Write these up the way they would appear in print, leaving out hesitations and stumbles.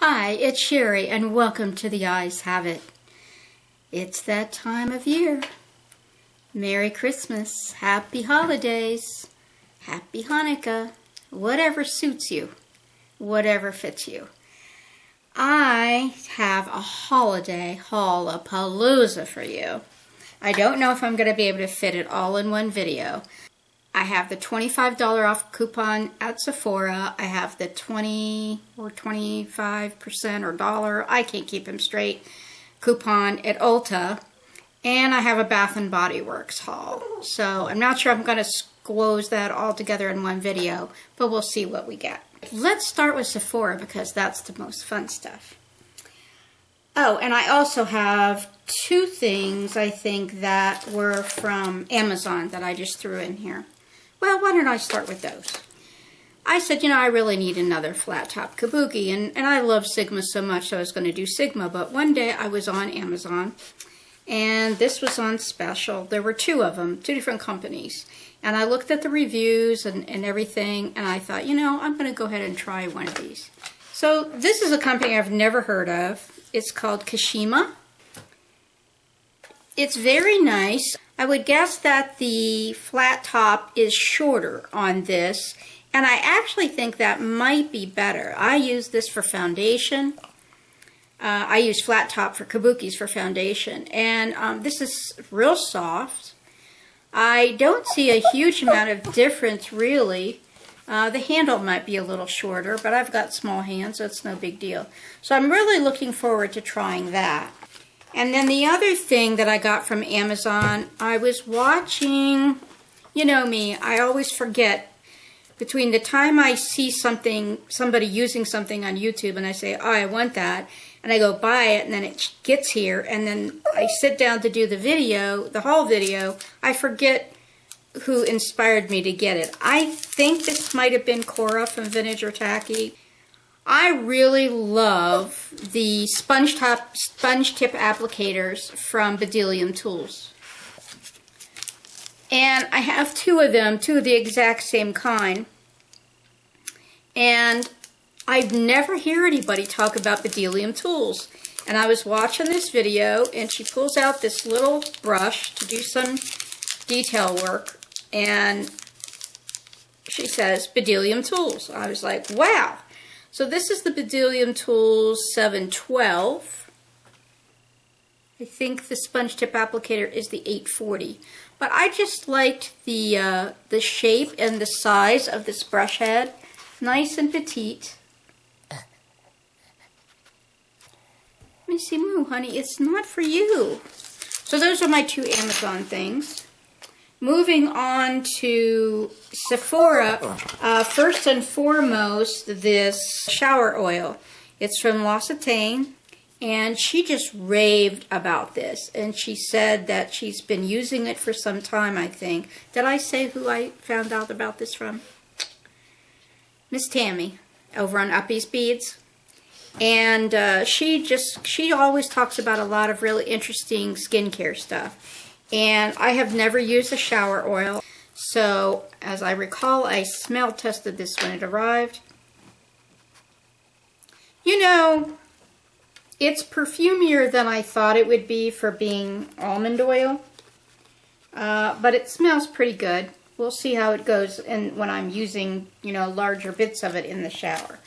Hi, it's Sherry, and welcome to The Eyes Have It. It's that time of year. Merry Christmas, Happy Holidays, Happy Hanukkah, whatever suits you, whatever fits you. I have a holiday haul-a-palooza for you. I don't know if I'm going to be able to fit it all in one video. I have the $25 off coupon at Sephora. I have the 20 or 25% or dollar, I can't keep them straight, coupon at Ulta. And I have a Bath & Body Works haul. So I'm not sure I'm going to squoze that all together in one video, but we'll see what we get. Let's start with Sephora because that's the most fun stuff. Oh, and I also have two things I think that were from Amazon that I just threw in here. Well, why don't I start with those? I said, I really need another flat top kabuki, and I love Sigma so much, so I was going to do Sigma, but one day I was on Amazon, and this was on special. There were two of them, two different companies, and I looked at the reviews and everything, and I thought, I'm going to go ahead and try one of these. So this is a company I've never heard of. It's called Kashima. It's very nice. I would guess that the flat top is shorter on this, and I actually think that might be better. I use this for foundation. I use flat top for kabukis for foundation, and this is real soft. I don't see a huge amount of difference really. The handle might be a little shorter, but I've got small hands, so it's no big deal. So I'm really looking forward to trying that. And then the other thing that I got from Amazon, I was watching, you know me, I always forget between the time I see somebody using something on YouTube and I say, oh, I want that, and I go buy it, and then it gets here, and then I sit down to do the video, the haul video, I forget who inspired me to get it. I think this might have been Cora from Vintage or Tacky. I really love the sponge tip applicators from Bedelium Tools. And I have two of them, two of the exact same kind. And I've never heard anybody talk about Bedelium Tools. And I was watching this video, and she pulls out this little brush to do some detail work. And she says, Bedelium Tools. I was like, wow. So this is the Bedelium Tools 712. I think the sponge tip applicator is the 840. But I just liked the shape and the size of this brush head. Nice and petite. Let me see, Moo, honey, it's not for you. So those are my two Amazon things. Moving on to Sephora, first and foremost, this shower oil. It's from L'Occitane, and she just raved about this. And she said that she's been using it for some time, I think. Did I say who I found out about this from? Miss Tammy, over on Uppy's Beads. And she always talks about a lot of really interesting skincare stuff. And I have never used a shower oil, so as I recall, I smell tested this when it arrived. It's perfumier than I thought it would be for being almond oil, but it smells pretty good. We'll see how it goes when I'm using, larger bits of it in the shower.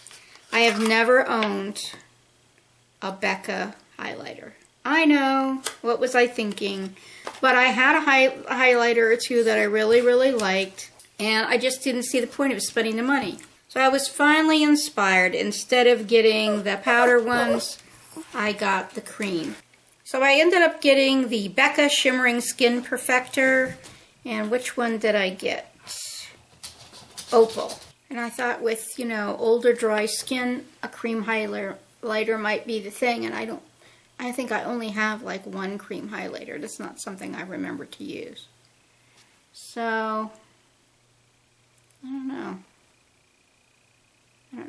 I have never owned a Becca highlighter. I know, what was I thinking? But I had a highlighter or two that I really, really liked, and I just didn't see the point of spending the money. So I was finally inspired. Instead of getting the powder ones, I got the cream. So I ended up getting the Becca Shimmering Skin Perfector, and which one did I get? Opal. And I thought with, older dry skin, a cream highlighter might be the thing, and I think I only have like one cream highlighter. That's not something I remember to use. So, I don't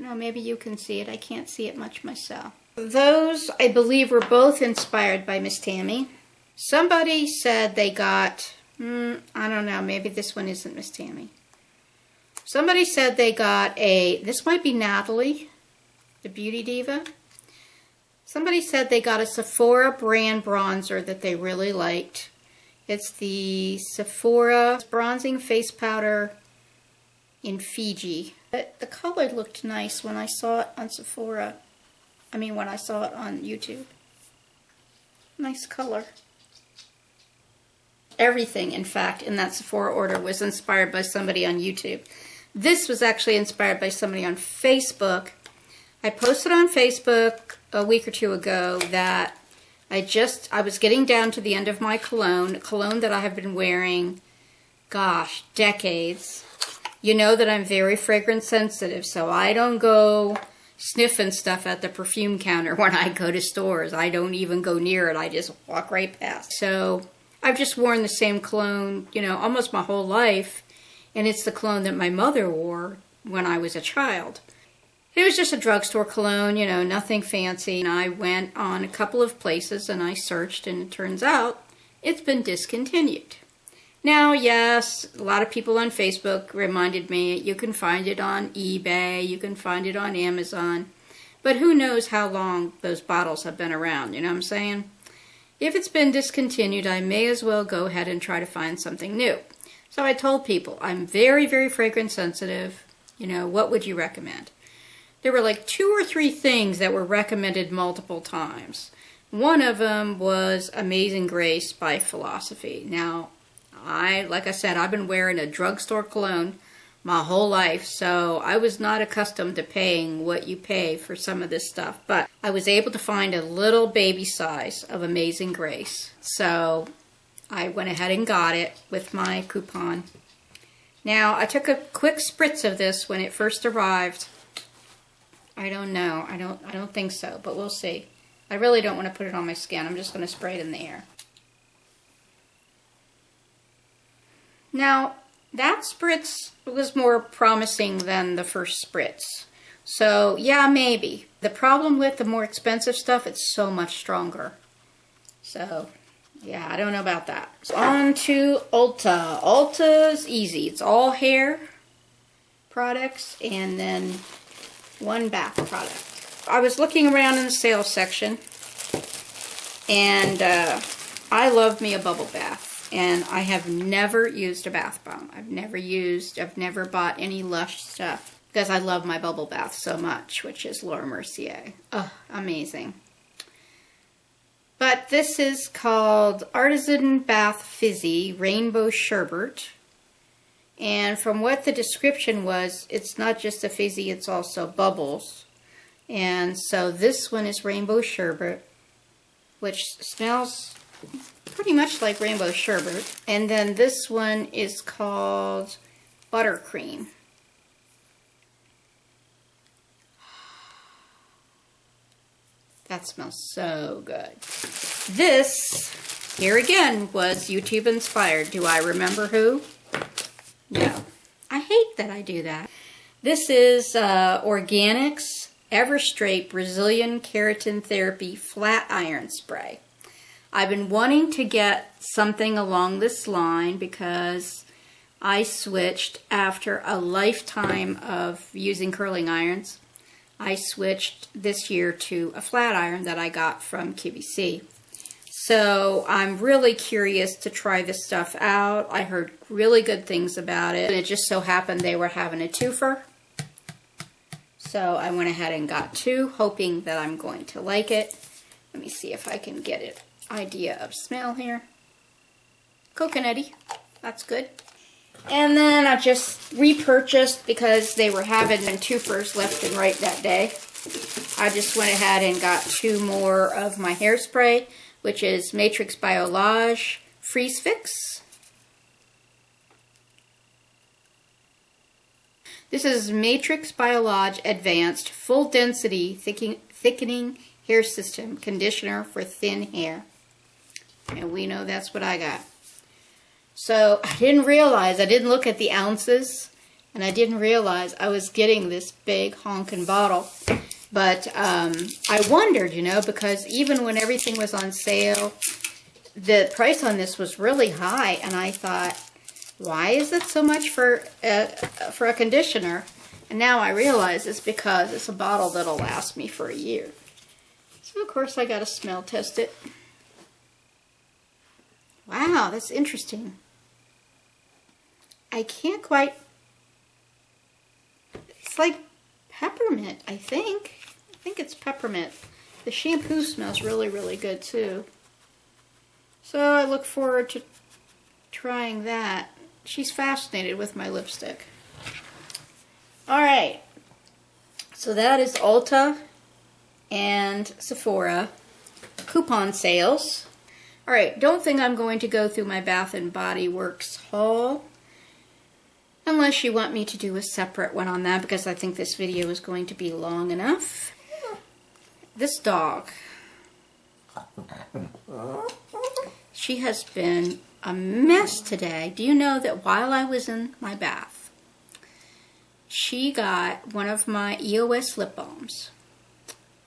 know. Maybe you can see it. I can't see it much myself. Those, I believe, were both inspired by Miss Tammy. Somebody said they got, I don't know, maybe this one isn't Miss Tammy. Somebody said they got this might be Natalie, the Beauty Diva. Somebody said they got a Sephora brand bronzer that they really liked. It's the Sephora Bronzing Face Powder in Fiji. The color looked nice when I saw it on Sephora. I mean, when I saw it on YouTube. Nice color. Everything, in fact, in that Sephora order was inspired by somebody on YouTube. This was actually inspired by somebody on Facebook. I posted on Facebook a week or two ago that I was getting down to the end of my cologne that I have been wearing, gosh, decades. You know that I'm very fragrance sensitive, so I don't go sniffing stuff at the perfume counter when I go to stores. I don't even go near it. I just walk right past. So I've just worn the same cologne, you know, almost my whole life, and it's the cologne that my mother wore when I was a child. It was just a drugstore cologne, you know, nothing fancy. And I went on a couple of places and I searched, and it turns out it's been discontinued. Now, yes, a lot of people on Facebook reminded me you can find it on eBay, you can find it on Amazon, but who knows how long those bottles have been around, you know what I'm saying? If it's been discontinued, I may as well go ahead and try to find something new. So I told people, I'm very, very fragrance sensitive. You know, what would you recommend? There were like 2 or 3 things that were recommended multiple times. One of them was Amazing Grace by Philosophy. Now, like I said, I've been wearing a drugstore cologne my whole life, so I was not accustomed to paying what you pay for some of this stuff. But I was able to find a little baby size of Amazing Grace. So I went ahead and got it with my coupon. Now, I took a quick spritz of this when it first arrived. I don't know. I don't think so, but we'll see. I really don't want to put it on my skin. I'm just going to spray it in the air. Now, that spritz was more promising than the first spritz. So, yeah, maybe. The problem with the more expensive stuff, it's so much stronger. So, yeah, I don't know about that. So on to Ulta. Ulta's easy. It's all hair products and then one bath product. I was looking around in the sales section, and I love me a bubble bath. And I have never used a bath bomb. I've never bought any Lush stuff because I love my bubble bath so much, which is Laura Mercier. Oh, amazing. But this is called Artisan Bath Fizzy Rainbow Sherbet. And from what the description was, it's not just a fizzy, it's also bubbles. And so this one is Rainbow Sherbet, which smells pretty much like rainbow sherbet. And then this one is called Buttercream. That smells so good. This, here again, was YouTube inspired. Do I remember who? No. I hate that I do that. This is Organics Everstraight Brazilian Keratin Therapy Flat Iron Spray. I've been wanting to get something along this line because I switched after a lifetime of using curling irons. I switched this year to a flat iron that I got from QVC. So I'm really curious to try this stuff out. I heard really good things about it. And it just so happened they were having a twofer. So I went ahead and got 2, hoping that I'm going to like it. Let me see if I can get it. Idea of smell here. Coconutty. That's good. And then I just repurchased because they were having twofers left and right that day. I just went ahead and got 2 more of my hairspray, which is Matrix Biolage Freeze Fix. This is Matrix Biolage Advanced Full Density Thickening Hair System Conditioner for Thin Hair. And we know that's what I got. So I didn't look at the ounces, and I didn't realize I was getting this big honkin' bottle. But I wondered, you know, because even when everything was on sale, the price on this was really high, and I thought, why is it so much for a conditioner? And now I realize it's because it's a bottle that'll last me for a year. So of course I gotta smell test it. Wow, that's interesting. I can't quite, it's like peppermint, I think. I think it's peppermint. The shampoo smells really, really good too. So I look forward to trying that. She's fascinated with my lipstick. Alright, so that is Ulta and Sephora coupon sales. Alright, don't think I'm going to go through my Bath & Body Works haul unless you want me to do a separate one on that, because I think this video is going to be long enough. This dog, she has been a mess today. Do you know that while I was in my bath, she got one of my EOS lip balms,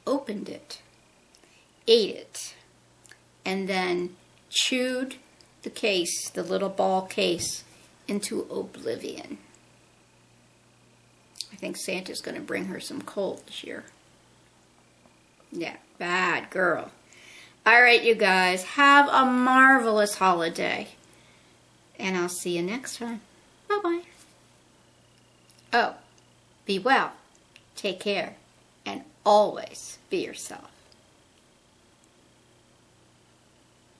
opened it, ate it, and then chewed the case, the little ball case, into oblivion. I think Santa's going to bring her some coal this year. Yeah, bad girl. All right, you guys, have a marvelous holiday. And I'll see you next time. Bye-bye. Oh, be well, take care, and always be yourself.